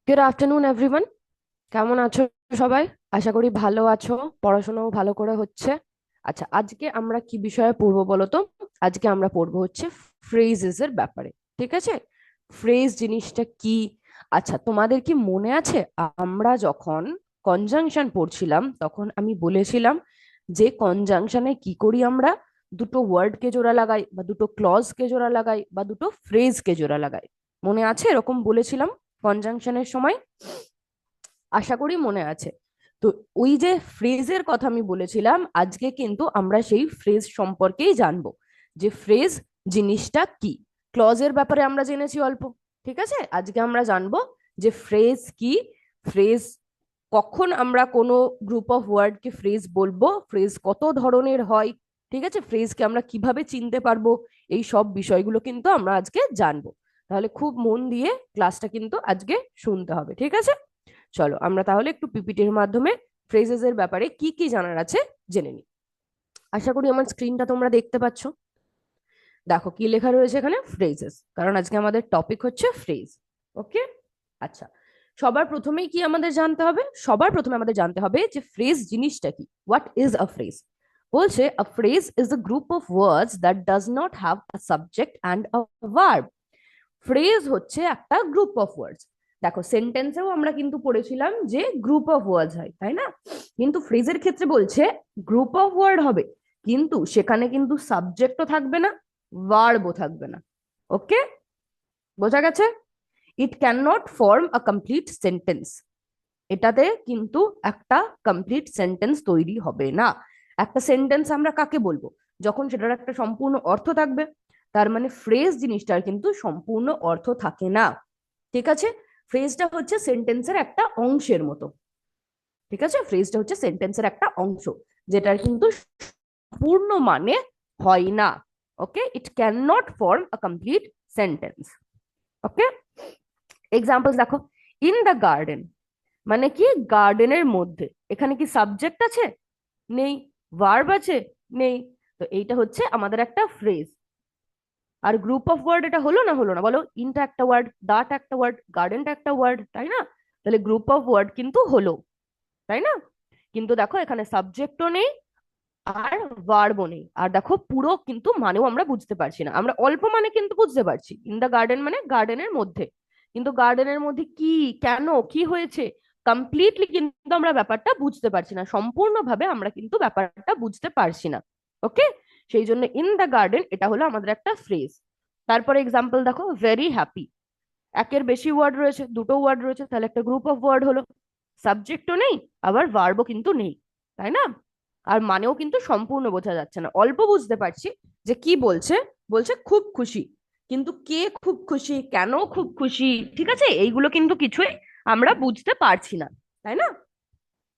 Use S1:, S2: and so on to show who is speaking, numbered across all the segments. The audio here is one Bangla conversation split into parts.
S1: Good afternoon everyone. কেমন আছো সবাই? আশা করি ভালো আছো, পড়াশোনাও ভালো করে হচ্ছে। আচ্ছা, আজকে আমরা কি বিষয়ে পড়বো বলো তো? আজকে আমরা পড়বো হচ্ছে ফ্রেজেস এর ব্যাপারে। ঠিক আছে? ফ্রেজ জিনিসটা কি? আচ্ছা, তোমাদের কি মনে আছে আমরা যখন কনজাংশন পড়ছিলাম তখন আমি বলেছিলাম যে কনজাংশনে কি করি আমরা? দুটো ওয়ার্ডকে জোড়া লাগাই, বা দুটো ক্লজকে জোড়া লাগাই, বা দুটো ফ্রেজকে জোড়া লাগাই। মনে আছে এরকম বলেছিলাম কনজাংশনের সময়? আশা করি মনে আছে। তো ওই যে ফ্রেজের কথা আমি বলেছিলাম, আজকে কিন্তু আমরা সেই ফ্রেজ সম্পর্কেই জানবো, যে ফ্রেজ জিনিসটা কি। ক্লজের ব্যাপারে আমরা জেনেছি অল্প। ঠিক আছে, আজকে আমরা জানবো যে ফ্রেজ কি, ফ্রেজ কখন আমরা কোনো গ্রুপ অফ ওয়ার্ডকে ফ্রেজ বলবো, ফ্রেজ কত ধরনের হয়, ঠিক আছে, ফ্রেজকে আমরা কিভাবে চিনতে পারবো, এই সব বিষয়গুলো কিন্তু আমরা আজকে জানবো। তাহলে খুব মন দিয়ে ক্লাসটা কিন্তু আজকে শুনতে হবে, ঠিক আছে? চলো আমরা তাহলে একটু পিপিটির মাধ্যমে ফ্রেজেস এর ব্যাপারে কি কি জানার আছে জেনে নিই। আশা করি আমার স্ক্রিনটা তোমরা দেখতে পাচ্ছ। দেখো কি লেখা রয়েছে এখানে, ফ্রেজেস, কারণ আজকে আমাদের টপিক হচ্ছে ফ্রেজ। ওকে। আচ্ছা, সবার প্রথমেই কি আমাদের জানতে হবে? সবার প্রথমে আমাদের জানতে হবে যে ফ্রেজ জিনিসটা কি। What is a phrase? বলছে a phrase is a group of words that does not have a subject and a verb. Phrase হচ্ছে একটা গ্রুপ অফ ওয়ার্ডস। দেখো সেন্টেন্সেও আমরা কিন্তু পড়েছিলাম যে গ্রুপ অফ ওয়ার্ডস হয়, তাই না? কিন্তু ফ্রেজের ক্ষেত্রে বলছে গ্রুপ অফ ওয়ার্ড হবে, কিন্তু সেখানে কিন্তু সাবজেক্টও থাকবে না, ভার্বও থাকবে না। ওকে, বোঝা গেছে? ইট can not form a complete sentence. এটাতে কিন্তু একটা কমপ্লিট সেন্টেন্স তৈরি হবে না। একটা সেন্টেন্স আমরা কাকে বলবো? যখন সেটার একটা সম্পূর্ণ অর্থ থাকবে। তার মানে ফ্রেজ জিনিসটার কিন্তু সম্পূর্ণ অর্থ থাকে না। ঠিক আছে? ফ্রেজটা হচ্ছে সেন্টেন্সের একটা অংশের মতো। ঠিক আছে, ফ্রেজটা হচ্ছে সেন্টেন্সের একটা অংশ, যেটার কিন্তু পূর্ণ মানে হয় না। Okay, it can not form a complete sentence. Okay, examples দেখো। ইন দ্য গার্ডেন মানে কি? গার্ডেনের মধ্যে। এখানে কি সাবজেক্ট আছে? নেই। ভার্ব আছে? নেই। তো এইটা হচ্ছে আমাদের একটা ফ্রেজ। আর গ্রুপ অফ ওয়ার্ড এটা হলো না? হলো না বলো? ইনটা একটা ওয়ার্ড, দাটা একটা ওয়ার্ড, গার্ডেনটা একটা ওয়ার্ড, তাই না? তাহলে গ্রুপ অফ ওয়ার্ড কিন্তু হলো, তাই না? কিন্তু দেখো এখানে সাবজেক্টও নেই, আর ভার্বও নেই। আর দেখো পুরো কিন্তু মানেও আমরা বুঝতে পারছি না, আমরা অল্প মানে কিন্তু বুঝতে পারছি। ইন দা গার্ডেন মানে গার্ডেনের মধ্যে, কিন্তু গার্ডেনের মধ্যে কি, কেন, কি হয়েছে, কমপ্লিটলি কিন্তু আমরা ব্যাপারটা বুঝতে পারছি না, সম্পূর্ণভাবে আমরা কিন্তু ব্যাপারটা বুঝতে পারছি না। ওকে, সেই জন্য ইন দা গার্ডেন এটা হলো আমাদের একটা ফ্রেজ। তারপরে এক্সাম্পল দেখো, ভেরি হ্যাপি। একের বেশি ওয়ার্ড রয়েছে, দুটো ওয়ার্ড রয়েছে, তাহলে একটা গ্রুপ অফ ওয়ার্ড হলো। সাবজেক্টও নেই, আবার ভার্বও কিন্তু নেই, তাই না? আর মানেও কিন্তু সম্পূর্ণ বোঝা যাচ্ছে না, অল্প বুঝতে পারছি যে কি বলছে। বলছে খুব খুশি, কিন্তু কে খুব খুশি, কেন খুব খুশি, ঠিক আছে, এইগুলো কিন্তু কিছুই আমরা বুঝতে পারছি না, তাই না?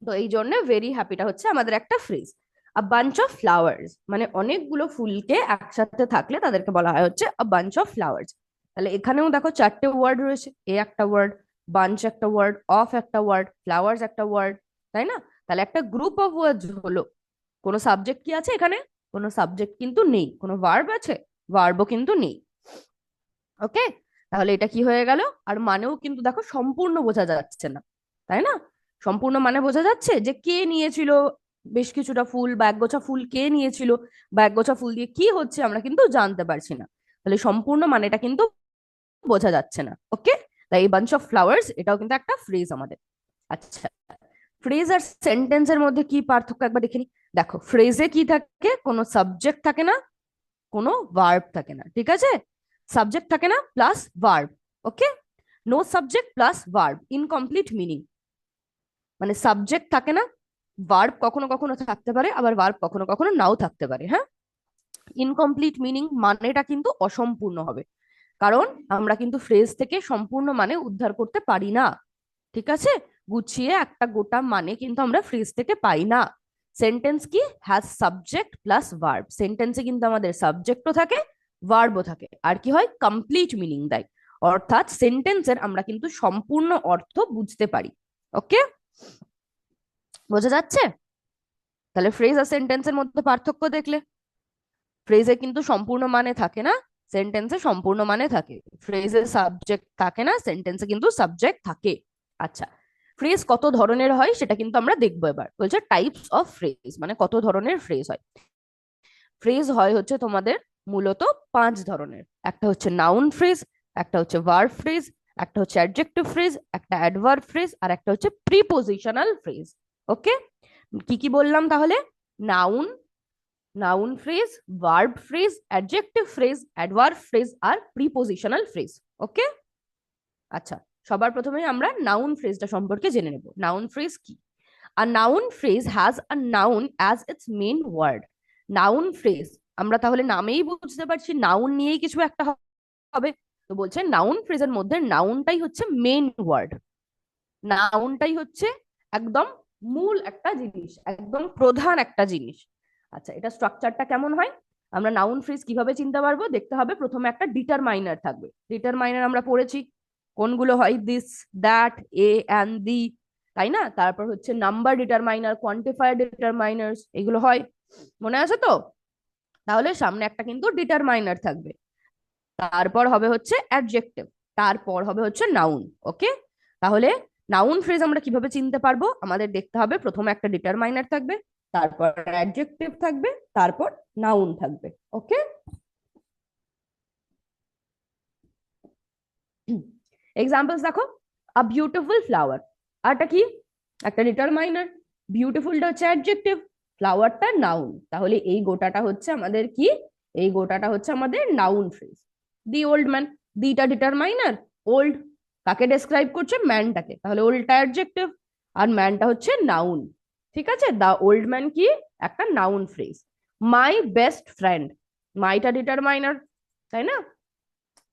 S1: তো এই জন্য ভেরি হ্যাপিটা হচ্ছে আমাদের একটা phrase. A bunch of flowers মানে অনেকগুলো ফুলকে একসাথে থাকলে তাদেরকে বলা হয় হচ্ছে আ বাঞ্চ অফ ফ্লাওয়ার্স। তাহলে এখানেও দেখো চারটে ওয়ার্ড রয়েছে, এ একটা ওয়ার্ড, বাঞ্চ একটা ওয়ার্ড, অফ একটা ওয়ার্ড, ফ্লাওয়ার্স একটা ওয়ার্ড, তাই না? তাহলে একটা গ্রুপ অফ ওয়ার্ডস হলো। কোনো সাবজেক্ট কি আছে এখানে? কোনো সাবজেক্ট কিন্তু নেই। কোনো ভার্ব আছে? ভার্বও কিন্তু নেই। ওকে, তাহলে এটা কি হয়ে গেল? আর মানেও কিন্তু দেখো সম্পূর্ণ বোঝা যাচ্ছে না, তাই না? সম্পূর্ণ মানে বোঝা যাচ্ছে যে কে নিয়েছিল বেশ কিছুটা ফুল, বা একগোছা ফুল কে নিয়েছিল, বা একগোছা ফুল দিয়ে কি হচ্ছে আমরা কিন্তু জানতে পারছি না। তাহলে সম্পূর্ণ মানেটা কিন্তু বোঝা যাচ্ছে না। ওকে, তাই এই বাঞ্চ অফ ফ্লাওয়ার্স এটাও কিন্তু একটা ফ্রেজ আমাদের। আচ্ছা, ফ্রেজ আর সেন্টেন্সের মধ্যে কি পার্থক্য একবার দেখে নি। দেখো ফ্রেজে কি থাকে, কোনো সাবজেক্ট থাকে না, কোনো ভার্ব থাকে না, ঠিক আছে? সাবজেক্ট থাকে না plus verb. Okay, no subject plus verb, incomplete meaning. মানে সাবজেক্ট থাকে না, ভার্ব কখনো কখনো থাকতে পারে, আবার ভার্ব কখনো কখনো নাও থাকতে পারে, হ্যাঁ। ইনকমপ্লিট মিনিং মানেটা কিন্তু অসম্পূর্ণ হবে, কারণ আমরা কিন্তু ফ্রেজ থেকে সম্পূর্ণ মানে উদ্ধার করতে পারি না। ঠিক আছে, গুছিয়ে একটা গোটা মানে কিন্তু আমরা ফ্রেজ থেকে পাই না। সেন্টেন্স কি? Has subject plus verb. সেন্টেন্সে কিন্তু আমাদের সাবজেক্টও থাকে, ভার্বও থাকে, আর কি হয়, কমপ্লিট মিনিং দেয়। অর্থাৎ সেন্টেন্সের আমরা কিন্তু সম্পূর্ণ অর্থ বুঝতে পারি। ওকে, বোঝা যাচ্ছে? তাহলে ফ্রেজ আর সেন্টেন্সের মধ্যে পার্থক্য দেখলে, ফ্রেজে কিন্তু সম্পূর্ণ মানে থাকে না, সেন্টেন্সে সম্পূর্ণ মানে থাকে। ফ্রেজে সাবজেক্ট থাকে না, সেন্টেন্সে কিন্তু সাবজেক্ট থাকে। আচ্ছা, ফ্রেজ কত ধরনের হয় সেটা কিন্তু আমরা দেখবো এবার। বলছে টাইপস অফ ফ্রেজ, মানে কত ধরনের ফ্রেজ হয়। ফ্রেজ হয় হচ্ছে তোমাদের মূলত 5 ধরনের। একটা হচ্ছে নাউন ফ্রেজ, একটা হচ্ছে ভার্ব ফ্রেজ, একটা হচ্ছে অ্যাডজেক্টিভ ফ্রেজ, একটা অ্যাডভার্ব ফ্রেজ, আর একটা হচ্ছে প্রিপোজিশনাল ফ্রেজ। ওকে, কি কি বললাম তাহলে? Noun, noun phrase, verb phrase, adjective phrase, adverb phrase আর প্রিপোজিশনাল ফ্রেজ। ওকে, আচ্ছা, সবার প্রথমে আমরা নাউন ফ্রেজটা সম্পর্কে জেনে নেব। নাউন ফ্রেজ কি? A noun phrase has a noun as its main word. Noun phrase, আমরা তাহলে নামেই বুঝতে পারছি নাউন নিয়েই কিছু একটা হবে। তো বলছে নাউন ফ্রেজের মধ্যে নাউনটাই হচ্ছে মেইন ওয়ার্ড, নাউনটাই হচ্ছে একদম মূল একটা জিনিস, একদম প্রধান একটা জিনিস। আচ্ছা, এটা স্ট্রাকচারটা কেমন হয়? আমরা নাউন ফ্রেজ কিভাবে চিনতে পারবো? দেখতে হবে প্রথমে একটা ডিটারমাইনার থাকবে। ডিটারমাইনার আমরা পড়েছি কোনগুলো হয়, this, that, A and the, তাই না? তারপর হচ্ছে নাম্বার ডিটারমাইনার, কোয়ান্টিফায়ার ডিটারমাইনার্স, এগুলো হয়, মনে আছে তো? তাহলে সামনে একটা কিন্তু ডিটারমাইনার থাকবে, তারপর হবে হচ্ছে অ্যাডজেক্টিভ, তারপর হবে হচ্ছে নাউন। ওকে, তাহলে নাউন ফ্রেজ আমরা কিভাবে চিনতে পারবো? আমাদের দেখতে হবে প্রথমে একটা ডিটারমাইনার থাকবে, তারপর অ্যাডজেক্টিভ থাকবে, তারপর নাউন থাকবে। ওকে, এক্সাম্পলস দেখো, আ বিউটিফুল ফ্লাওয়ার, আরটা কি? একটা ডিটারমাইনার, বিউটিফুলটা হচ্ছে অ্যাডজেক্টিভ, ফ্লাওয়ারটা নাউন। তাহলে এই গোটাটা হচ্ছে আমাদের কি? এই গোটাটা হচ্ছে আমাদের noun phrase. The old man, দিটা ডিটারমাইনার, ওল্ড কাকে ডেসক্রাইব করছে? ম্যানটাকে, তাহলে ওল্ডটা অ্যাডজেক্টিভ আর ম্যানটা হচ্ছে নাউন। ঠিক আছে, দা ওল্ড ম্যান কি? একটা noun phrase. My best friend, মাইটা ডিটারমাইনার, তাই না?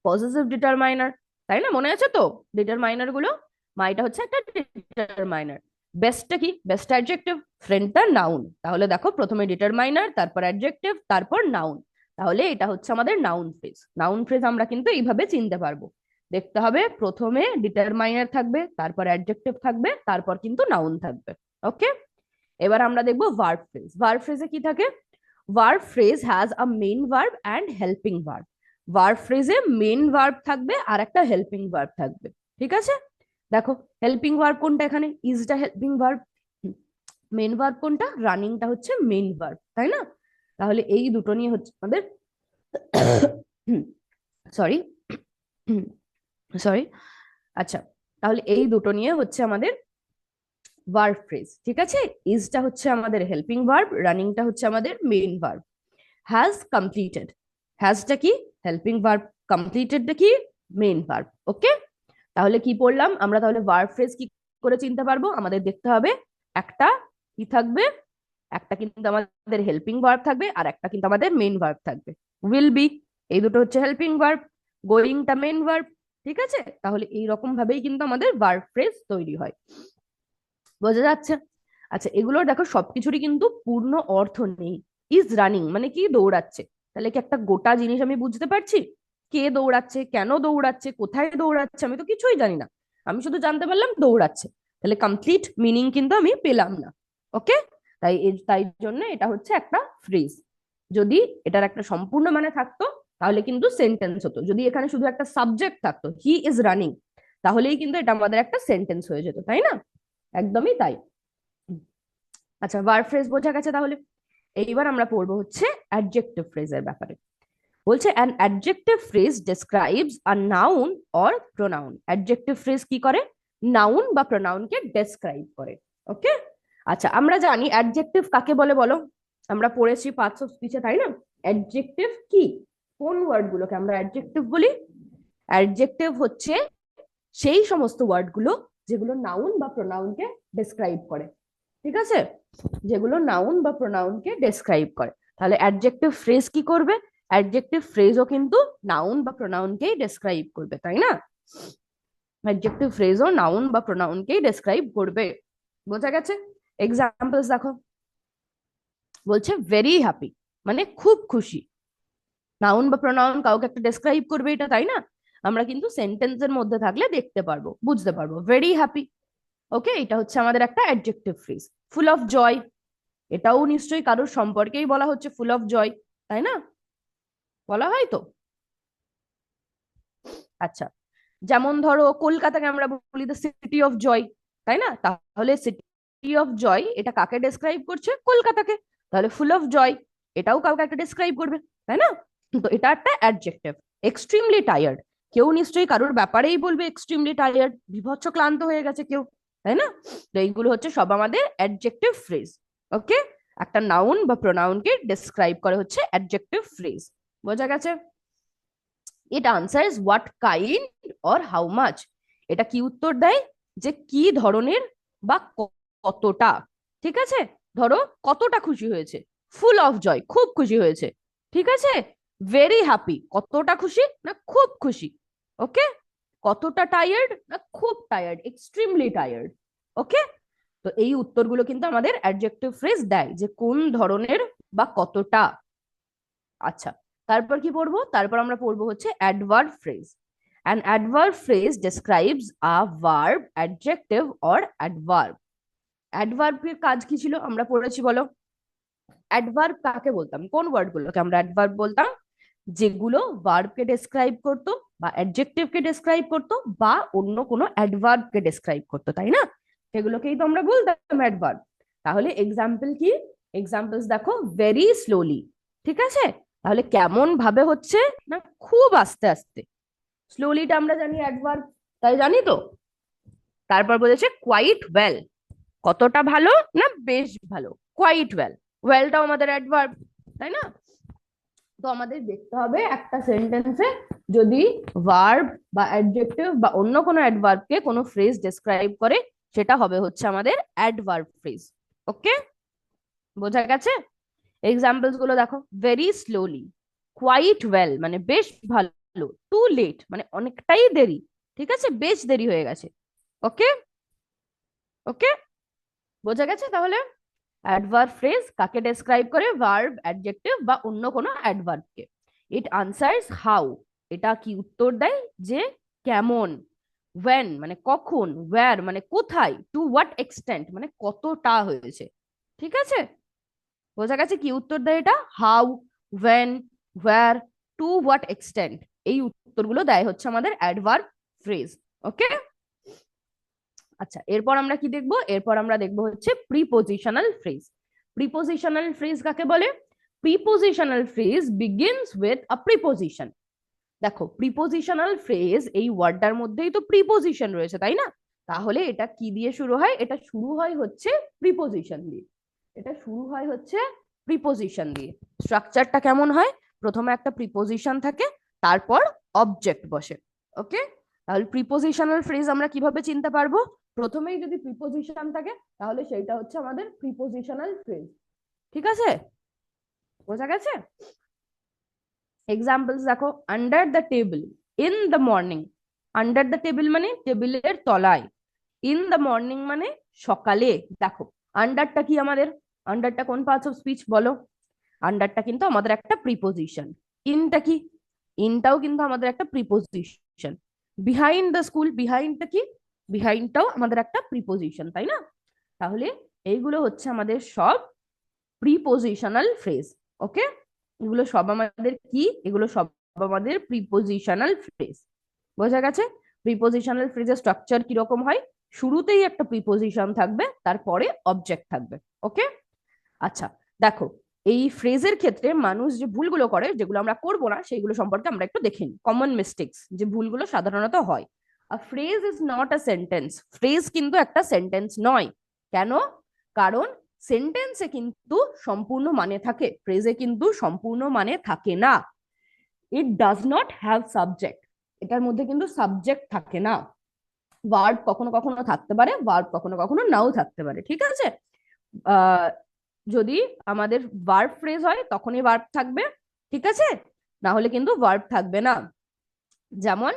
S1: পজিটিভ ডিটারমাইনার, তাই না? মনে আছে তো ডিটারমাইনার গুলো? মাইটা হচ্ছে একটা ডিটারমাইনার, বেস্টটা কি? বেস্ট অ্যাডজেক্টিভ, ফ্রেন্ডটা নাউন। তাহলে দেখো প্রথমে ডিটারমাইনার, তারপর অ্যাডজেক্টিভ, তারপর নাউন। তাহলে এটা হচ্ছে আমাদের নাউন ফ্রেজ। নাউন ফ্রেজ আমরা কিন্তু এইভাবে চিনতে পারবো। দেখতে হবে প্রথমে ডিটারমাইনার থাকবে, তারপর অ্যাডজেক্টিভ থাকবে, তারপর কিন্তু নাউন থাকবে। ওকে, এবার আমরা দেখবো ভার্ব ফ্রেজ। ভার্ব ফ্রেজে কি থাকে? Verb phrase has a main verb and helping verb. Verb ফ্রেজে মেইন ভার্ব থাকবে আর একটা হেল্পিং ভার্ব থাকবে। ঠিক আছে, দেখো হেল্পিং ভার্ব কোনটা? এখানে ইজটা হেল্পিং ভার্ব, মেইন ভার্ব কোনটা? রানিংটা হচ্ছে মেইন ভার্ব, তাই না? তাহলে এই দুটো নিয়ে হচ্ছে আমাদের সরি সরি আচ্ছা, তাহলে এই দুটো নিয়ে হচ্ছে আমাদের ভার্ব ফ্রেজ। ঠিক আছে, ইজটা হচ্ছে আমাদের হেল্পিং ভার্ব, রানিংটা হচ্ছে আমাদের মেইন ভার্ব। হ্যাজ কমপ্লিটেড, হ্যাজটা কি? হেল্পিং ভার্ব, কমপ্লিটেডটা কি? Main verb. ওকে, তাহলে কি পড়লাম আমরা? তাহলে ভার্ব ফ্রেজ কি করে চিনতে পারবো? আমাদের দেখতে হবে একটা কি থাকবে, একটা কিন্তু আমাদের হেল্পিং ভার্ব থাকবে আর একটা কিন্তু আমাদের মেইন ভার্ব থাকবে। উইল বি, এই দুটো হচ্ছে হেল্পিং ভার্ব, গোয়িংটা মেইন ভার্ব। ঠিক আছে, তাহলে এই রকম ভাবেই কিন্তু আমাদের ভার্ব ফ্রেজ তৈরি হয়। বোঝা যাচ্ছে? আচ্ছা, এগুলোর দেখো সবকিছুরই কিন্তু পূর্ণ অর্থ নেই। ইজ রানিং মানে কি? দৌড়াচ্ছে। তাহলে কি একটা গোটা জিনিস আমি বুঝতে পারছি? কে দৌড়াচ্ছে, কেন দৌড়াচ্ছে, কোথায় দৌড়াচ্ছে, আমি তো কিছুই জানি না। আমি শুধু জানতে পারলাম দৌড়াচ্ছে, তাহলে কমপ্লিট মিনিং কিন্তু আমি পেলাম না। ওকে, তাই জন্য এটা হচ্ছে একটা ফ্রেজ। যদি এটার একটা সম্পূর্ণ মানে থাকতো তাহলে কিন্তু সেন্টেন্স হতো। যদি এখানে শুধু একটা সাবজেক্ট থাকতো, হি ইজ রানিং, তাহলেই কিন্তু এটা আমাদের একটা সেন্টেন্স হয়ে যেত, তাই না? একদমই তাই। আচ্ছা, ভার্ব ফ্রেজ বোঝা গেছে তাহলে। এইবার আমরা পড়বো হচ্ছে অ্যাডজেক্টিভ ফ্রেজের ব্যাপারে। বলছে an adjective phrase describes a noun or pronoun. Adjective phrase কি করে? নাউন বা প্রোনাউনকে ডেসক্রাইব করে। ওকে, আচ্ছা, আমরা জানি অ্যাডজেক্টিভ কাকে বলে বলো? আমরা পড়েছি পার্টস অফ স্পিচে, তাই না? অ্যাডজেক্টিভ কি? কোন ওয়ার্ড গুলোকে আমরা অ্যাডজেক্টিভ বলি? অ্যাডজেক্টিভ হচ্ছে সেই সমস্ত ওয়ার্ড গুলো যেগুলো নাউন বা প্রোনাউনকে ডেসক্রাইব করে। ঠিক আছে, যেগুলো নাউন বা প্রোনাউনকে ডেসক্রাইব করে। তাহলে অ্যাডজেক্টিভ ফ্রেজ কি করবে? অ্যাডজেক্টিভ ফ্রেজও কিন্তু নাউন বা প্রোনাউনকেই ডেসক্রাইব করবে, তাই না? অ্যাডজেক্টিভ ফ্রেজও নাউন বা প্রোনাউনকেই ডেসক্রাইব করবে। বোঝা গেছে? এক্সাম্পলস দেখো, বলছে ভেরি হ্যাপি মানে খুব খুশি। নাউন বা প্রোনাউন কাউকে একটা ডেসক্রাইব করবে এটা, তাই না? আমরা কিন্তু সেন্টেন্সের মধ্যে থাকলে দেখতে পারবো, বুঝতে পারবো ভেরি হ্যাপি। ওকে, এটা হচ্ছে আমাদের একটা adjective phrase. Full of joy, এটাও নিশ্চয়ই কারোর সম্পর্কেই বলা হচ্ছে, ফুল অফ জয়, তাই না? বলা হয় তো। আচ্ছা, যেমন ধরো কলকাতাকে আমরা বলি দ্য সিটি অফ জয়, তাই না? তাহলে সিটি অফ জয় এটা কাকে ডেসক্রাইব করছে? কলকাতাকে। তাহলে ফুল অফ জয় এটাও কাউকে একটা ডেসক্রাইব করবে, তাই না? তো এটা একটা অ্যাডজেক্টিভ। এক্সট্রিমলি টায়ার্ড, কেউ নিশ্চয়ই কারোর ব্যাপারেই বলবে এক্সট্রিমলি টায়ার্ড, বিভৎস ক্লান্ত হয়ে গেছে কেউ, তাই না? তো এইগুলো হচ্ছে সব আমাদের অ্যাডজেক্টিভ ফ্রেজ। ওকে, একটা নাউন বা প্রোনাউনকে ডেসক্রাইব করে হচ্ছে অ্যাডজেক্টিভ ফ্রেজ। বোঝা গেছে? It answers what kind or how much, এটা কি উত্তর দেয়? যে কি ধরনের বা কতটা। ঠিক আছে, ধরো কতটা খুশি হয়েছে, ফুল অফ জয় খুব খুশি হয়েছে। ঠিক আছে, ভেরি হ্যাপি কতটা খুশি না খুব খুশি। ওকে, কতটা টায়ার্ড না খুব টায়ার্ড, এক্সট্রিমলি টায়ার্ড। ওকে, তো এই উত্তরগুলো কিন্তু আমাদের অ্যাডজেক্টিভ ফ্রেজ দেয় যে কোন ধরনের বা কতটা। আচ্ছা, তারপর কি পড়বো? তারপর আমরা পড়বো হচ্ছে adverb phrase. An adverb phrase describes a verb, adjective or adverb. অ্যাডভার্বের কাজ কি ছিল আমরা পড়েছি বলো? অ্যাডভার্ব কাকে বলতাম? কোন ওয়ার্ড গুলোকে আমরা অ্যাডভার্ব বলতাম? যেগুলো ভার্বকে ডেসক্রাইব করতো বা অ্যাডজেক্টিভকে ডেসক্রাইব করতো বা অন্য কোনো অ্যাডভার্বকে ডেসক্রাইব করতো, তাই না? সেগুলোকেই তো আমরা বলতাম অ্যাডভার্ব। তাহলে এক্সাম্পল কি? এক্সাম্পলস দেখো, ভেরি স্লোলি। ঠিক আছে, তাহলে কেমন ভাবে হচ্ছে না খুব আস্তে আস্তে। স্লোলিটা আমরা জানি অ্যাডভার্ব, তাই জানি তো। তারপর বলেছে কোয়াইট ওয়েল, কতটা ভালো না বেশ ভালো, কোয়াইট ওয়েল। ওয়েলটাও আমাদের অ্যাডভার্ব, তাই না? তো আমাদের দেখতে হবে একটা সেন্টেন্সে যদি ভার্ব বা অ্যাডজেক্টিভ বা অন্য কোনো অ্যাডভার্বকে কোনো ফ্রেজ ডেসক্রাইব করে, সেটা হবে হচ্ছে আমাদের অ্যাডভার্ব ফ্রেজ। ওকে, বোঝা গেছে? এক্সাম্পলস গুলো দেখো, ভেরি স্লোলি, কোয়াইট ওয়েল মানে বেশ ভালো, টু লেট মানে অনেকটাই দেরি। ঠিক আছে, বেশ দেরি হয়ে গেছে। ওকে, ওকে, বোঝা গেছে তাহলে? অ্যাডভার্ব ফ্রেজ কাকে ডেসক্রাইব করে? ভার্ব, অ্যাডজেক্টিভ বা অন্য কোনো অ্যাডভার্বকে। ইট আনসার্স হাউ, এটা কি উত্তর দেয়? যে কেমন। ওয়েন মানে কখন, ওয়্যার মানে কোথায়, টু হোয়াট এক্সটেন্ট মানে কতটা হয়েছে। ঠিক আছে, বোঝা গেছে কি উত্তর দেয় এটা? How, when, where, to what extent. এই উত্তরগুলো দেয় হচ্ছে আমাদের অ্যাডভার্ব ফ্রেজ। ওকে, আচ্ছা, এরপর আমরা কি দেখবো? এরপর আমরা দেখবো হচ্ছে প্রিপোজিশনাল ফ্রেজ। প্রিপোজিশনাল ফ্রেজ কাকে বলে? Prepositional phrase begins with a preposition. দেখো, প্রিপোজিশনাল ফ্রেজ এই ওয়ার্ডটার মধ্যেই তো প্রিপোজিশন রয়েছে, তাই না? তাহলে এটা কি দিয়ে শুরু হয়? এটা শুরু হয় হচ্ছে প্রিপোজিশন দিয়ে। এটা শুরু হয় হচ্ছে প্রিপোজিশন দিয়ে। স্ট্রাকচারটা কেমন হয়? প্রথমে একটা প্রিপোজিশন থাকে, তারপর অবজেক্ট বসে। ওকে, তাহলে প্রিপোজিশনাল ফ্রেজ আমরা কিভাবে চিনতে পারবো? প্রথমেই যদি প্রিপোজিশন থাকে তাহলে সেইটা হচ্ছে আমাদের প্রিপোজিশনাল ফ্রেজ। ঠিক আছে, বোঝা গেছে? এক্সাম্পলস দেখো, under the table, in the morning. Under the table মানে টেবিলের তলায়, ইন দ্য মর্নিং মানে সকালে। দেখো, আন্ডারটা কি আমাদের? আন্ডারটা কোন পার্টস অফ স্পিচ বলো? আন্ডারটা কিন্তু আমাদের একটা প্রিপোজিশন। ইনটা কি? ইনটাও কিন্তু আমাদের একটা প্রিপোজিশন। বিহাইন্ড দ্য স্কুল, বিহাইন্ডটা কি? বিহাইন্ডটাও আমাদের একটা প্রিপোজিশন, তাই না? তাহলে এইগুলো হচ্ছে আমাদের সব প্রিপোজিশনাল ফ্রেজ। ওকে, এগুলো সব আমাদের কি? এগুলো সব আমাদের প্রিপোজিশনাল ফ্রেজ। বোঝা গেছে? প্রিপোজিশনাল ফ্রেজের স্ট্রাকচার কিরকম হয়? শুরুতেই একটা প্রিপোজিশন থাকবে, তারপরে অবজেক্ট থাকবে। ওকে, আচ্ছা, দেখো, এই ফ্রেজের ক্ষেত্রে মানুষ যে ভুলগুলো করে, যেগুলো আমরা করবো না সেইগুলো সম্পর্কে আমরা একটু দেখে নিই। কমন মিস্টেক্স, যে ভুলগুলো সাধারণত হয়। আ phrase is not a sentence, phrase কিন্তু একটা সেন্টেন্স নয়। কেন? কারণ সেন্টেন্সে কিন্তু সম্পূর্ণ মানে থাকে, ফ্রেজে কিন্তু সম্পূর্ণ মানে থাকে না। It does not have subject, এটার মধ্যে কিন্তু সাবজেক্ট থাকে না। ভার্ব কখনো কখনো থাকতে পারে, ভার্ব কখনো কখনো নাও থাকতে পারে। ঠিক আছে, আহ যদি আমাদের ভার্ব ফ্রেজ হয় তখনই ভার্ব থাকবে। ঠিক আছে, না হলে কিন্তু ভার্ব থাকবে না। যেমন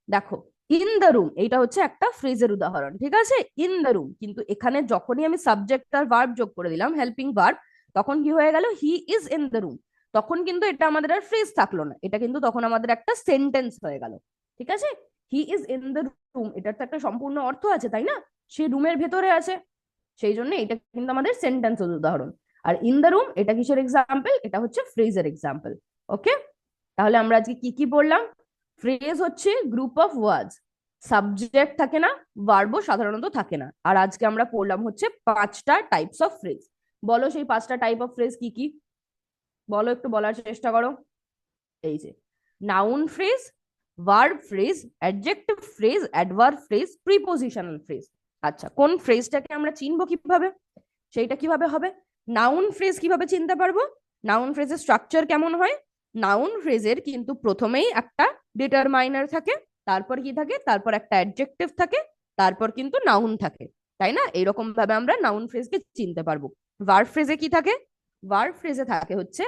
S1: দেখো, ইন দ্য রুম, এইটা হচ্ছে একটা ফ্রেজের উদাহরণ। ঠিক আছে, ইন দ্য রুম, কিন্তু এখানে যখনই আমি সাবজেক্ট আর ভার্ব যোগ করে দিলাম, হেল্পিং ভার্ব, তখন কি হয়ে গেল? He is in the room. তখন কিন্তু এটা আমাদের আর ফ্রেজ থাকলো না, এটা কিন্তু তখন আমাদের একটা সেন্টেন্স হয়ে গেল। ঠিক আছে, he is in the room, এটার তো একটা সম্পূর্ণ অর্থ আছে, তাই না? সে রুমের ভেতরে আছে, সেই জন্য এটা কিন্তু আমাদের সেন্টেন্সের উদাহরণ। আর ইন দ্য রুম এটা কিসের এক্সাম্পল? এটা হচ্ছে ফ্রেজের এক্সাম্পল। ওকে, তাহলে আমরা আজকে কি কি বললাম? ফ্রেজ হচ্ছে গ্রুপ অফ ওয়ার্ডস, সাবজেক্ট থাকে না, ভার্বও সাধারণত থাকে না। আর আজকে আমরা পড়লাম হচ্ছে 5টা টাইপস অফ ফ্রেজ। বলো সেই 5টা টাইপ অফ ফ্রেজ কি কি, বলো, একটু বলার চেষ্টা করো। এই যে noun phrase, verb phrase, adjective phrase, adverb phrase, prepositional phrase. আচ্ছা, কোন ফ্রেজটাকে আমরা চিনবো কিভাবে, সেইটা কিভাবে হবে? নাউন ফ্রেজ কিভাবে চিনতে পারবো? নাউন ফ্রেজের স্ট্রাকচার কেমন হয়? নাউন ফ্রেজের কিন্তু প্রথমেই একটা ডিটারমাইনার থাকে, তারপর কি থাকে, তারপর একটা অ্যাডজেক্টিভ থাকে, তারপর কিন্তু নাউন থাকে, তাই না? এইরকম ভাবে আমরা নাউন ফ্রেজকে চিনতে পারবো। ভার্ব ফ্রেজে কি থাকে? ভার্ব ফ্রেজে থাকে হচ্ছে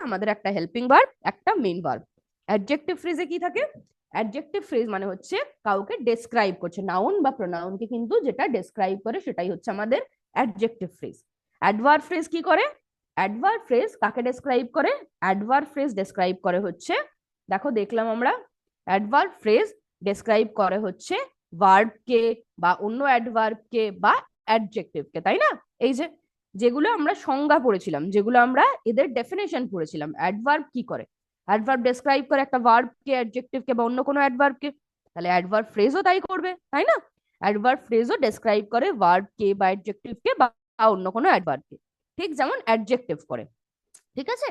S1: আমাদের একটা হেল্পিং ভার্ব, একটা মেইন ভার্ব। অ্যাডজেক্টিভ ফ্রেজে কি থাকে? অ্যাডজেক্টিভ ফ্রেজ মানে হচ্ছে কাউকে ডেসক্রাইব করছে, নাউন বা প্রোনাউনকে কিন্তু যেটা ডেসক্রাইব করে সেটাই হচ্ছে আমাদের অ্যাডজেক্টিভ ফ্রেজ। অ্যাডভার্ব ফ্রেজ কি করে? অ্যাডভার্ব ফ্রেজ কাকে ডেসক্রাইব করে? অ্যাডভার্ব ফ্রেজ ডেসক্রাইব করে হচ্ছে, দেখো দেখলাম আমরা, অ্যাডভার্ব ফ্রেজ ডেসক্রাইব করে হচ্ছে ভার্বকে বা অন্য অ্যাডভার্বকে বা অ্যাডজেক্টিভকে, তাই না? এই যে যেগুলো আমরা সংজ্ঞা পড়েছিলাম, যেগুলো আমরা এদের ডেফিনেশন পড়েছিলাম, অ্যাডভার্ব কি করে? অ্যাডভার্ব ডেসক্রাইব করে একটা ভার্বকে, অ্যাডজেক্টিভকে বা অন্য কোনো অ্যাডভার্বকে। তাহলে অ্যাডভার্ব ফ্রেজও তাই করবে, তাই না? অ্যাডভার্ব ফ্রেজও ডেসক্রাইব করে ভার্বকে বা অ্যাডজেক্টিভকে বা অন্য কোনো অ্যাডভার্বকে, ঠিক যেমন অ্যাডজেক্টিভ করে। ঠিক আছে,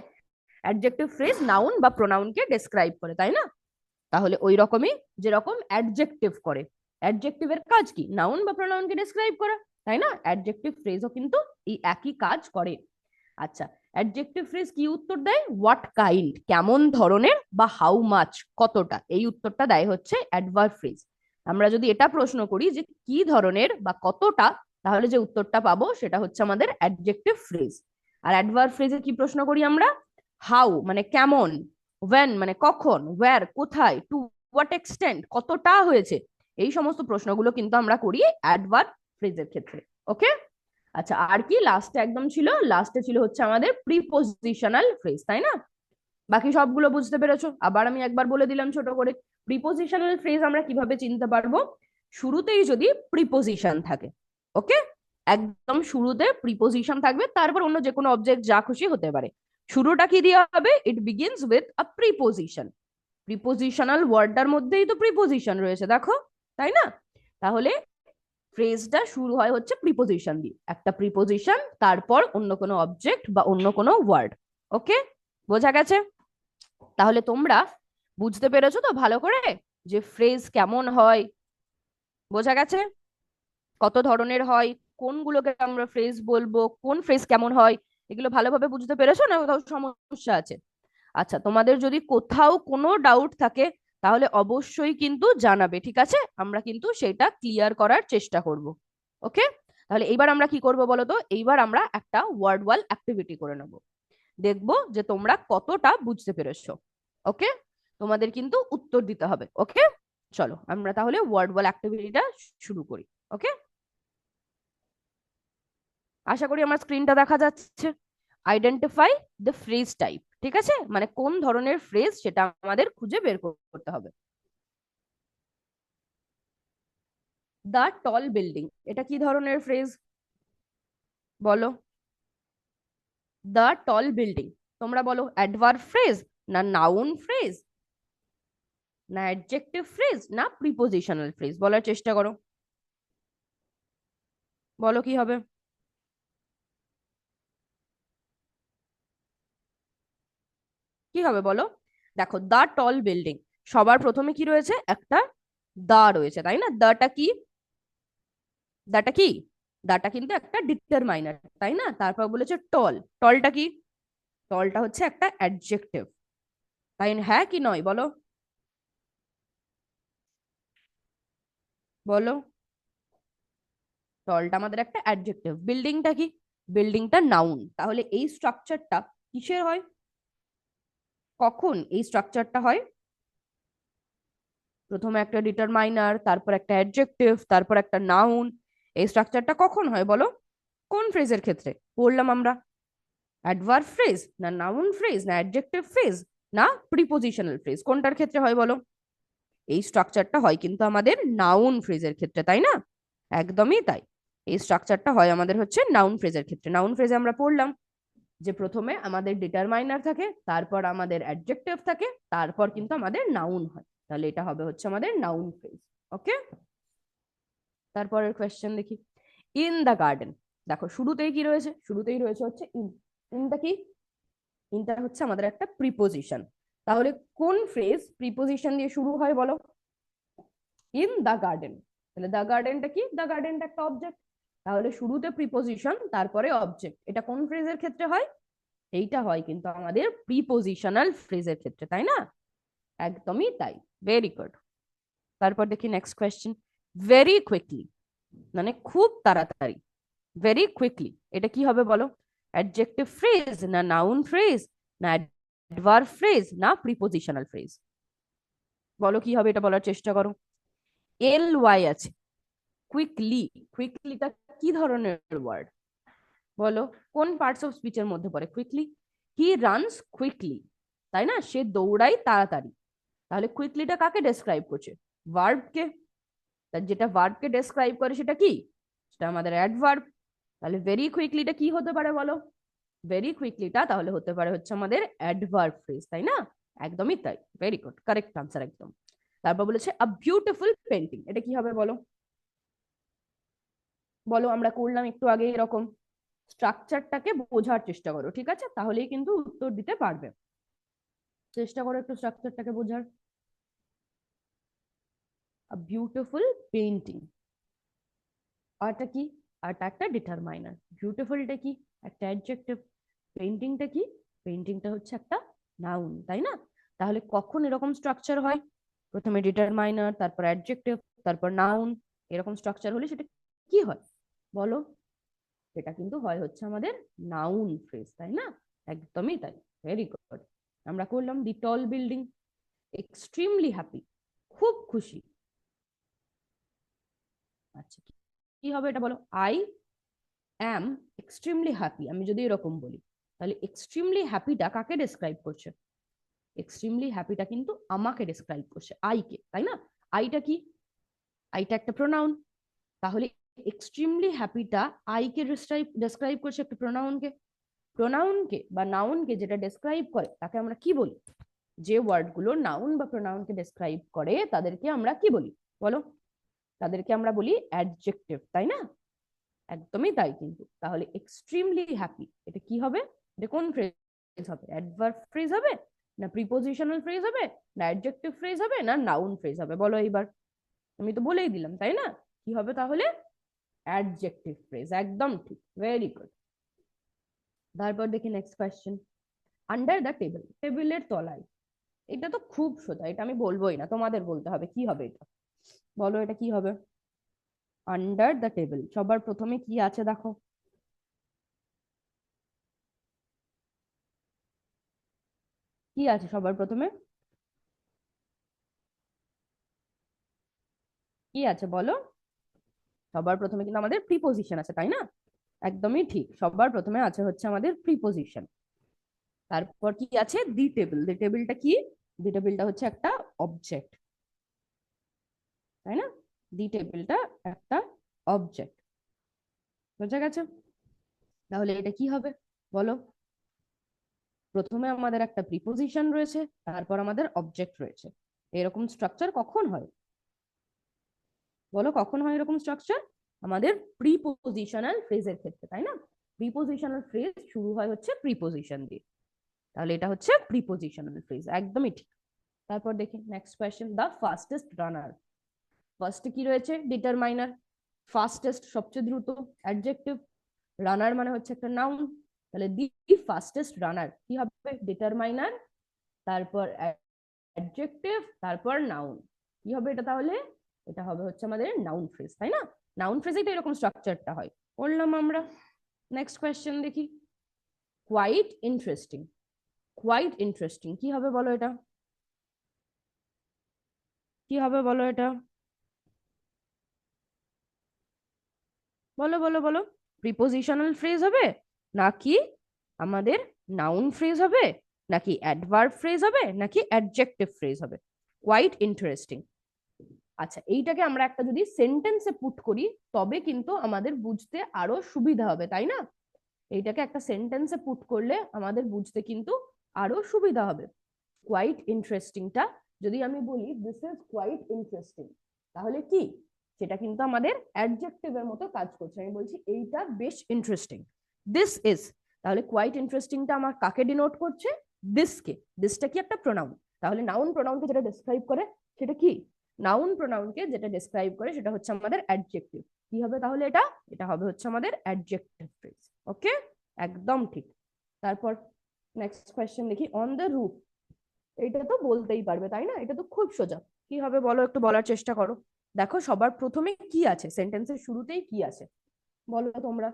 S1: অ্যাডজেক্টিভ ফ্রেজ নাউন বা প্রোনাউনকে ডেসক্রাইব করে, তাই না? তাহলে ওই রকমই যেরকম অ্যাডজেক্টিভ করে, অ্যাডজেক্টিভের কাজ কি? নাউন বা প্রোনাউনকে ডেসক্রাইব করা, তাই না? অ্যাডজেক্টিভ ফ্রেজও কিন্তু এই একই কাজ করে। আচ্ছা, অ্যাডজেক্টিভ ফ্রেজ কি উত্তর দেয়? হোয়াট কাইন্ড, কেমন ধরনের, বা হাউ মাচ, কতটা, এই উত্তরটা দেয় হচ্ছে অ্যাডভার্ব ফ্রেজ। আমরা যদি এটা প্রশ্ন করি যে কি ধরনের বা কতটা, তাহলে যে উত্তরটা পাবো সেটা হচ্ছে আমাদের অ্যাডজেক্টিভ ফ্রেজ। আর অ্যাডভার্ব ফ্রেজে কি প্রশ্ন করি আমরা? হাউ মানে কেমন, ওয়েন মানে কখন, ওয়্যার কোথায়, টু হোয়াট এক্সটেন্ট কতটা হয়েছে, এই সমস্ত প্রশ্নগুলো কিন্তু আমরা করি অ্যাডভার্ব ফ্রেজের ক্ষেত্রে। ওকে। আচ্ছা, আর কি লাস্টে একদম ছিল? লাস্টে ছিল হচ্ছে আমাদের প্রিপোজিশনাল ফ্রেজ, তাই না? বাকি সবগুলো বুঝতে পেরেছো? আবার আমি একবার বলে দিলাম ছোট করে, প্রিপোজিশনাল ফ্রেজ আমরা কিভাবে চিনতে পারবো? শুরুতেই যদি প্রিপোজিশন থাকে, ওকে, একদম শুরুতে প্রিপোজিশন থাকবে, তারপর অন্য যে কোনো অবজেক্ট যা খুশি হতে পারে। শুরুটা কি দেওয়া হবে? It begins with a preposition. Prepositional ওয়ার্ডটার মধ্যেই তো প্রিপোজিশন রয়েছে, দেখো, তাই না? তাহলে ফ্রেজটা শুরু হয় হচ্ছে প্রিপোজিশন দিয়ে, একটা প্রিপোজিশন, তারপর অন্য কোনো অবজেক্ট বা অন্য কোনো ওয়ার্ড। ওকে, বোঝা গেছে? তাহলে তোমরা বুঝতে পেরেছো তো ভালো করে যে ফ্রেজ কেমন হয়? বোঝা গেছে কত ধরনের হয়, কোনগুলোকে আমরা ফ্রেজ বলবো, কোন ফ্রেজ কেমন হয়, এগুলো ভালোভাবে বুঝতে পেরেছো না কোথাও সমস্যা আছে? আচ্ছা, তোমাদের যদি কোথাও কোনো ডাউট থাকে তাহলে অবশ্যই কিন্তু জানাবে, ঠিক আছে? আমরা কিন্তু সেটা ক্লিয়ার করার চেষ্টা করব। ওকে, তাহলে এইবার আমরা কি করব বলো তো? এইবার আমরা একটা ওয়ার্ড ওয়াল অ্যাক্টিভিটি করে নেব, দেখবো যে তোমরা কতটা বুঝতে পেরেছো। ওকে, তোমাদের কিন্তু উত্তর দিতে হবে। ওকে, চলো আমরা তাহলে ওয়ার্ড ওয়াল অ্যাক্টিভিটিটা শুরু করি। ওকে, আশা করি আমার স্ক্রিনটা দেখা যাচ্ছে। আইডেন্টিফাই দ্য ফ্রেজ টাইপ, ঠিক আছে, মানে কোন ধরনের ফ্রেজ সেটা আমাদের খুঁজে বের করতে হবে। দ্য টল বিল্ডিং, এটা কি ধরনের ফ্রেজ বলো? দ্য টল বিল্ডিং, তোমরা বলো অ্যাডভার্ব ফ্রেজ, না নাউন ফ্রেজ, না অ্যাডজেক্টিভ ফ্রেজ, না প্রিপোজিশনাল ফ্রেজ? বলার চেষ্টা করো, বলো কি হবে? কি হবে বলো? দেখো, দ্য টল বিল্ডিং, সবার প্রথমে কি রয়েছে? একটা দা রয়েছে, তাই না? দাটা কি? দাটা কি? দাটা কিন্তু একটা ডিটারমাইনার, তাই না? তারপর বলেছে টল, টলটা কি? টলটা হচ্ছে একটা অ্যাডজেক্টিভ, তাই না? হ্যাঁ কি নয় বলো, বলো। টলটা আমাদের একটা অ্যাডজেক্টিভ। বিল্ডিংটা কি? বিল্ডিংটা নাউন। তাহলে এই স্ট্রাকচারটা কিসের হয়? কখন এই স্ট্রাকচারটা হয়? প্রথমে একটা ডিটারমাইনার, তারপর একটা অ্যাডজেক্টিভ, তারপর একটা নাউন। এই স্ট্রাকচারটা কখন হয় বলো? কোন ফ্রেজের ক্ষেত্রে পড়লাম আমরা? অ্যাডভার্ব ফ্রেজ, না নাউন ফ্রেজ, না অ্যাডজেক্টিভ ফ্রেজ, না প্রিপোজিশনাল ফ্রেজ, কোনটার ক্ষেত্রে হয় বলো? এই স্ট্রাকচারটা হয় কিন্তু আমাদের নাউন ফ্রেজের ক্ষেত্রে, তাই না? একদমই তাই, এই স্ট্রাকচারটা হয় আমাদের হচ্ছে নাউন ফ্রেজের ক্ষেত্রে। নাউন ফ্রেজে আমরা পড়লাম যে প্রথমে আমাদের ডিটারমাইনার থাকে, তারপর আমাদের অ্যাডজেক্টিভ থাকে, তারপর কিন্তু আমাদের নাউন হয়। তাহলে এটা হবে হচ্ছে আমাদের নাউন ফ্রেজ। ওকে, তারপরের কোয়েশ্চেন দেখি। ইন দ্য গার্ডেন, দেখো শুরুতেই কি রয়েছে, শুরুতেই রয়েছে হচ্ছে ইন। ইনটা কি, ইনটা হচ্ছে আমাদের একটা প্রিপোজিশন। তাহলে কোন ফ্রেজ প্রিপোজিশন দিয়ে শুরু হয় বলো? In the garden. তাহলে দ্য গার্ডেনটা কি, দ্য গার্ডেনটা একটা অবজেক্ট। তাহলে শুরুতে প্রিপোজিশন তারপরে অবজেক্ট, এটা কোন ফ্রেজের ক্ষেত্রে হয়? এইটা হয় কিন্তু আমাদের প্রিপোজিশনাল ফ্রেজের ক্ষেত্রে, তাই না? একদমই তাই, ভেরি গুড। তারপর দেখি নেক্সট কোয়েশ্চেন। ভেরি কুইকলি, মানে খুব তাড়াতাড়ি। ভেরি কুইকলি, এটা কি হবে বলো? অ্যাডজেক্টিভ ফ্রেজ, না নাউন ফ্রেজ, না অ্যাডভার্ব ফ্রেজ, না প্রিপোজিশনাল ফ্রেজ? বলো কি হবে, এটা বলার চেষ্টা করো। এল ওয়াই আছে, কুইকলি, কুইকলিটা কি ধরনের ওয়ার্ড বলো? কোন পার্টস অফ স্পিচের মধ্যে পড়ে কুইকলি? হি রানস কুইকলি, তাই না? সে দৌড়ায় তাড়াতাড়ি। তাহলে কুইকলিটা কাকে ডেসক্রাইব করছে? ভার্বকে। যেটা ভার্বকে ডেসক্রাইব করে সেটা কি? সেটা আমাদের অ্যাডভার্ব। তাহলে ভেরি কুইকলিটা কি হতে পারে বলো? ভেরি কুইকলিটা তাহলে হতে পারে হচ্ছে আমাদের অ্যাডভার্ব ফ্রেজ, তাই না? একদমই তাই, ভেরি গুড, কারেক্ট আনসার একদম। তারপর বলেছে আ বিউটিফুল পেন্টিং, এটা কি হবে বলো? বলো, আমরা করলাম একটু আগে এরকম। স্ট্রাকচারটাকে বোঝার চেষ্টা করো, ঠিক আছে? তাহলেই কিন্তু উত্তর দিতে পারবে। চেষ্টা করো একটু স্ট্রাকচারটাকে বোঝার। আ বিউটিফুল পেন্টিং, আরটা কি? আরটা একটা ডিটারমাইনার। বিউটিফুলটা কি? একটা অ্যাডজেক্টিভ। পেইন্টিংটা কি? পেইন্টিংটা হচ্ছে একটা নাউন, তাই না? তাহলে কখন এরকম স্ট্রাকচার হয়? প্রথমে ডিটারমাইনার, তারপর অ্যাডজেক্টিভ, তারপর নাউন। এরকম স্ট্রাকচার হলে সেটা কি হয় বলো? সেটা কিন্তু হয় হচ্ছে আমাদের নাউন ফ্রেজ, তাই না? একদমই তাই, ভেরি গুড। আমরা করলাম দি টল বিল্ডিং, এক্সট্রিমলি হ্যাপি, খুব খুশি। আচ্ছা, কি হবে এটা বলো? আই অ্যাম এক্সট্রিমলি হ্যাপি, আমি যদি এরকম বলি, তাহলে এক্সট্রিমলি হ্যাপিটা কাকে ডেসক্রাইব করছে? এক্সট্রিমলি হ্যাপিটা কিন্তু আমাকে ডেসক্রাইব করছে, আইকে, তাই না? আইটা কি? আইটা একটা প্রোনাউন। তাহলে এক্সট্রিমলি হ্যাপিটা আইকে ডেসক্রাইব করছে একটা প্রোনাউনকে। প্রোনাউনকে বা নাউনকে যেটা ডেসক্রাইব করে তাকে আমরা কি বলি? যে ওয়ার্ডগুলো নাউন বা প্রোনাউনকে ডেসক্রাইব করে তাদেরকে আমরা কি বলি বলো? তাদেরকে আমরা বলি অ্যাডজেক্টিভ, তাই না? একদমই তাই কিন্তু। তাহলে এক্সট্রিমলি হ্যাপি, এটা কি হবে? এটা কোন ফ্রেজ হবে? অ্যাডভার্ব ফ্রেজ হবে, না প্রিপোজিশনাল ফ্রেজ হবে, না অ্যাডজেক্টিভ ফ্রেজ হবে, না নাউন ফ্রেজ হবে? বলো এইবার। আমি তো বলেই দিলাম, তাই না? কি হবে তাহলে? অ্যাডজেক্টিভ ফ্রেজ, একদম ঠিক, ভেরি গুড। তারপর দেখি next question. Under the table, টেবিলের তলায়। এটা তো খুব সোজা, এটা আমি বলবোই না, তোমাদের বলতে হবে কি হবে এটা। বলো এটা কি হবে? আন্ডার দ্য টেবিল, সবার প্রথমে কি আছে দেখো? কি আছে সবার প্রথমে? কি আছে বলো? সবার প্রথমে কিন্তু আমাদের প্রিপোজিশন আছে, তাই না? একদমই ঠিক, সবার প্রথমে আছে হচ্ছে আমাদের প্রিপোজিশন। তারপর কি আছে? The table. দি টেবিলটা কি? দি টেবিলটা হচ্ছে একটা অবজেক্ট, তাই না? দি টেবিলটা একটা অবজেক্ট, বোঝা গেছে? তাহলে এটা কি হবে বলো? প্রথমে আমাদের একটা প্রিপোজিশন রয়েছে, তারপর আমাদের অবজেক্ট রয়েছে। এরকম স্ট্রাকচার কখন হয় বলো? কখন হয় এরকম স্ট্রাকচার? আমাদের প্রিপোজিশনাল ফ্রেজের ক্ষেত্রে, তাই না? প্রিপোজিশনাল ফ্রেজ শুরু হয় হচ্ছে প্রিপোজিশন দিয়ে। তাহলে এটা হচ্ছে প্রিপোজিশনাল ফ্রেজ, একদমই ঠিক। তারপর দেখি next question. The fastest runner, ফার্স্টে কি রয়েছে? ডিটারমাইনার। ফাস্টেস্ট সবচেয়ে দ্রুত, অ্যাডজেক্টিভ। রানার মানে হচ্ছে একটা নাউন। তাহলে দি ফাস্টেস্ট রানার কি হবে? ডিটারমাইনার, তারপর অ্যাডজেক্টিভ, তারপর নাউন। কি হবে এটা তাহলে? এটা হবে হচ্ছে আমাদের নাউন ফ্রেজ, তাই না? নাউন ফ্রেজেই তো এরকম স্ট্রাকচারটা হয়, বললাম আমরা। নেক্সট কোয়েশ্চেন দেখি। কোয়াইট ইন্টারেস্টিং, কোয়াইট ইন্টারেস্টিং কি হবে বলো এটা? কি হবে বলো এটা? বলো বলো বলো। প্রিপোজিশনাল ফ্রেজ হবে, নাকি আমাদের নাউন ফ্রেজ হবে, নাকি অ্যাডভার্ব ফ্রেজ হবে, নাকি অ্যাডজেক্টিভ ফ্রেজ হবে? Quite interesting. আচ্ছা, এইটাকে আমরা একটা যদি সেন্টেন্সে পুট করি তবে কিন্তু আমাদের বুঝতে আরো সুবিধা হবে, তাই না? এইটাকে একটা সেন্টেন্সে পুট করলে আমাদের বুঝতে কিন্তু আরো সুবিধা হবে। কোয়াইট ইন্টারেস্টিংটা যদি আমি বলি, দিস ইজ কোয়াইট ইন্টারেস্টিং, তাহলে কি সেটা কিন্তু আমাদের অ্যাডজেক্টিভের মতো কাজ করছে। আমি বলছি এইটা বেশ ইন্টারেস্টিং, দিস ইজ, তাহলে কোয়াইট ইন্টারেস্টিংটা আমার কাকে ডিনোট করছে? দিসকে। দিসটা কি একটা প্রোনাউন, তাহলে নাউন প্রোনাউনকে যেটা ডেসক্রাইব করে সেটা কি? নাউন প্রোনাউনকে যেটা ডেসক্রাইব করে সেটা হচ্ছে আমাদের অ্যাডজেক্টিভ। কি হবে তাহলে এটা? এটা হবে হচ্ছে আমাদের অ্যাডজেক্টিভ ফ্রেজ। ওকে, একদম ঠিক। তারপর নেক্সট কোয়েশ্চেন দেখি, অন দ্য রুফ। এটা তো বলতেই পারবে তাই না? এটা তো খুব সোজা। কি হবে বলো, একটু বলার চেষ্টা করো। দেখো সবার প্রথমে কি আছে, সেন্টেন্সের শুরুতেই কি আছে বলো তোমরা।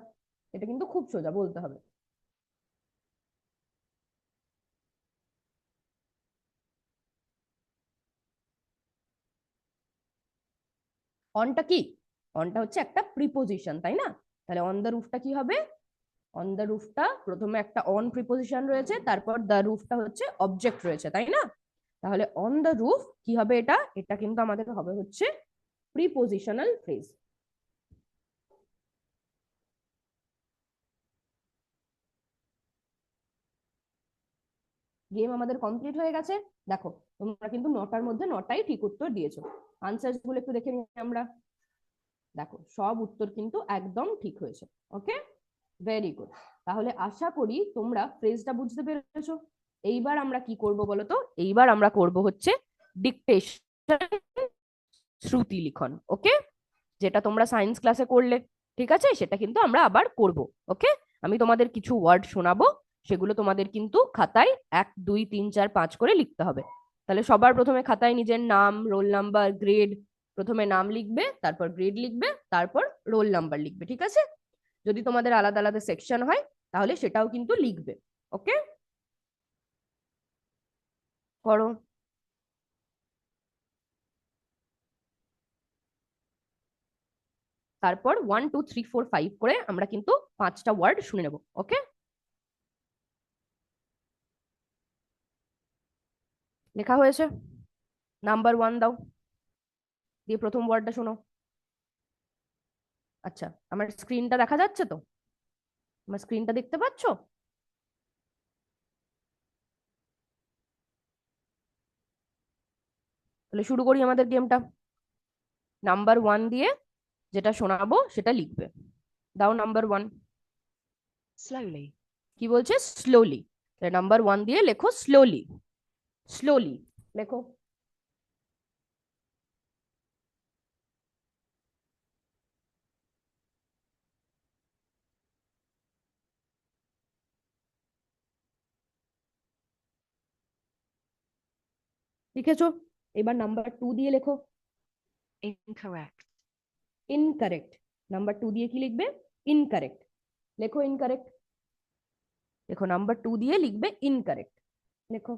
S1: এটা কিন্তু খুব সোজা, বলতে হবে। অনটা কি? অনটা হচ্ছে একটা প্রিপোজিশন তাই না? তাহলে অন দ্য রুফটা কি হবে? অন দ্য রুফটা প্রথমে একটা অন প্রিপোজিশন রয়েছে, তারপর দ্য রুফটা হচ্ছে অবজেক্ট রয়েছে তাই না? তাহলে অন দ্য রুফ কি হবে? এটা এটা কিন্তু আমাদের হবে হচ্ছে প্রিপোজিশনাল ফ্রেজ। গেম আমাদের কমপ্লিট হয়ে গেছে। দেখো তোমরা কিন্তু নটার মধ্যে নটাই ঠিক উত্তর দিয়েছো। আনসার গুলো একটু দেখে নিই আমরা। দেখো সব উত্তর কিন্তু একদম ঠিক হয়েছে। ওকে, ভেরি গুড। তাহলে আশা করি তোমরা ফ্রেজটা বুঝতে পেরেছো। এইবার আমরা কি করব বলো তো? এইবার আমরা করব হচ্ছে ডিকটেশন, শ্রুতি লিখন। ওকে, যেটা তোমরা সায়েন্স ক্লাসে করলে, ঠিক আছে, সেটা কিন্তু আমরা আবার করব। ওকে, আমি তোমাদের কিছু ওয়ার্ড শোনাবো, সেগুলো তোমাদের কিন্তু খাতায় 1 2 3 4 5 করে লিখতে হবে। তাহলে সবার প্রথমে খাতায় নিজের নাম, রোল নাম্বার, গ্রেড, প্রথমে নাম লিখবে, তারপর গ্রেড লিখবে, তারপর রোল নাম্বার লিখবে। ঠিক আছে? যদি তোমাদের আলাদা আলাদা সেকশন হয় তাহলে সেটাও কিন্তু লিখবে। ওকে, করো। তারপর 1 2 3 4 5 করে আমরা কিন্তু 5টা ওয়ার্ড শুনে নেব। ওকে, লেখা হয়েছে? নাম্বার 1 দাও, দিয়ে প্রথম ওয়ার্ডটা শোনো। আচ্ছা, আমার স্ক্রিনটা দেখা যাচ্ছে তো? আমার স্ক্রিনটা দেখতে পাচ্ছো? তাহলে শুরু করি আমাদের গেমটা। নাম্বার 1 দিয়ে যেটা শোনাবো সেটা লিখবে। দাও নাম্বার 1।
S2: slowly,
S1: কি বলছে? স্লোলি। তাহলে নাম্বার 1 দিয়ে লেখো স্লোলি। স্লোলি লেখো। লিখেছো? এবার নাম্বার 2 দিয়ে লেখো।
S2: incorrect,
S1: incorrect. নাম্বার 2 দিয়ে কি লিখবে? ইনকারেক্ট। লেখো ইনকারেক্ট। দেখো নাম্বার 2 দিয়ে লিখবে ইনকারেক্ট। লেখো।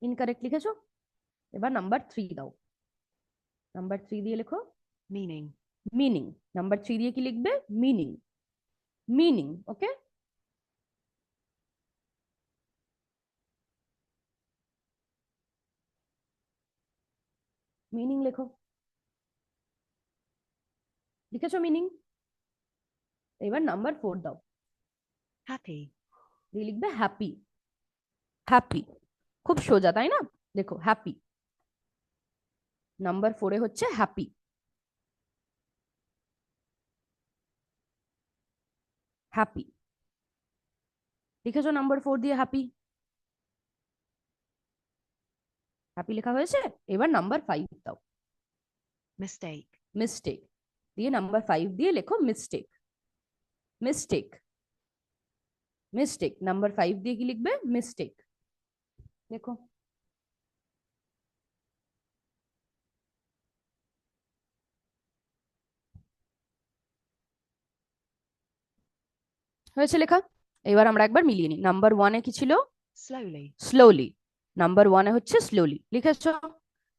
S1: ইনকারেক্ট লিখেছো? এবার নাম্বার 3 দাও। নাম্বার 3 দিয়ে লেখো
S2: meaning,
S1: মিনিং। নাম্বার 3 দিয়ে কি লিখবে? মিনিং। মিনিং। ওকে, মিনিং লেখো। লিখেছো মিনিং? এবার নাম্বার 4 দাও,
S2: happy,
S1: দিয়ে লিখবে হ্যাপি। হ্যাপি, খুব সোজা তাই না? দেখো হ্যাপি, নাম্বার 4 হচ্ছে হ্যাপি। হ্যাপি লিখেছো? নাম্বার 4 দিয়ে হ্যাপি। হ্যাপি লেখা হয়েছে। এবার নাম্বার 5 দাও,
S2: mistake,
S1: মিস্টেক। দিয়ে নাম্বার 5 দিয়ে লেখো মিস্টেক। মিস্টেক। মিস্টেক, নাম্বার 5 দিয়ে কি লিখবে? মিস্টেক। দেখো। হয়েছে লেখা? এবার আমরা একবার মিলিয়ে নিই। নাম্বার 1 কি ছিল?
S2: slowly,
S1: slowly. নাম্বার 1 হচ্ছে স্লোলি, লিখেছো?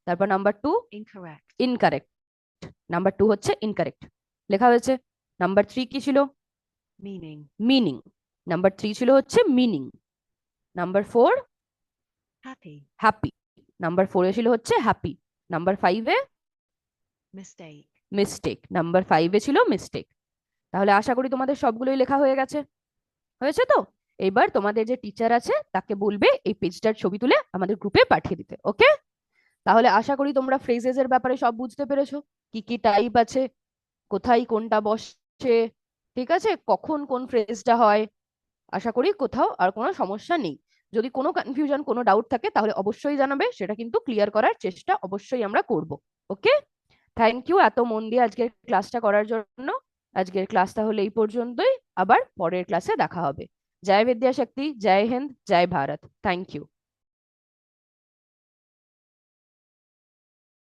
S1: তারপর নাম্বার 2
S2: incorrect,
S1: ইনকারেক্ট। নাম্বার 2 হচ্ছে ইনকারেক্ট, লেখা হয়েছে। নাম্বার 3 কি ছিল?
S2: meaning,
S1: meaning. নাম্বার 3 ছিল হচ্ছে মিনিং। Number 4
S2: happy,
S1: happy. নাম্বার 4-এ ছিল হচ্ছে হ্যাপি, নাম্বার 5-এ
S2: Mistake.
S1: মিস্টেক, নাম্বার 5-এ ছিল মিস্টেক। তাহলে আশা করি তোমাদের সবগুলোই লেখা হয়ে গেছে, হয়েছে তো? এবার তোমাদের যে টিচার আছে তাকে বলবে এই পেজটার ছবি তুলে আমাদের গ্রুপে পাঠিয়ে দিতে, ওকে? তাহলে আশা করি তোমরা ফ্রেজেস এর ব্যাপারে সব বুঝতে পেরেছো, কি কি টাইপ আছে, কোথায় কোনটা বসে, ঠিক আছে, কখন কোন ফ্রেজটা হয়। আশা করি কোথাও আর কোনো সমস্যা নেই। যদি কোনো কনফিউশন, কোনো ডাউট থাকে তাহলে অবশ্যই জানাবে, সেটা কিন্তু ক্লিয়ার করার চেষ্টা অবশ্যই আমরা করব। ওকে, থ্যাংক ইউ এত মন দিয়ে আজকের ক্লাসটা করার জন্য। আজকের ক্লাস তাহলে এই পর্যন্তই, আবার পরের ক্লাসে দেখা হবে। জয় বিদ্যাশক্তি, জয় হিন্দ, জয় ভারত, থ্যাংক ইউ।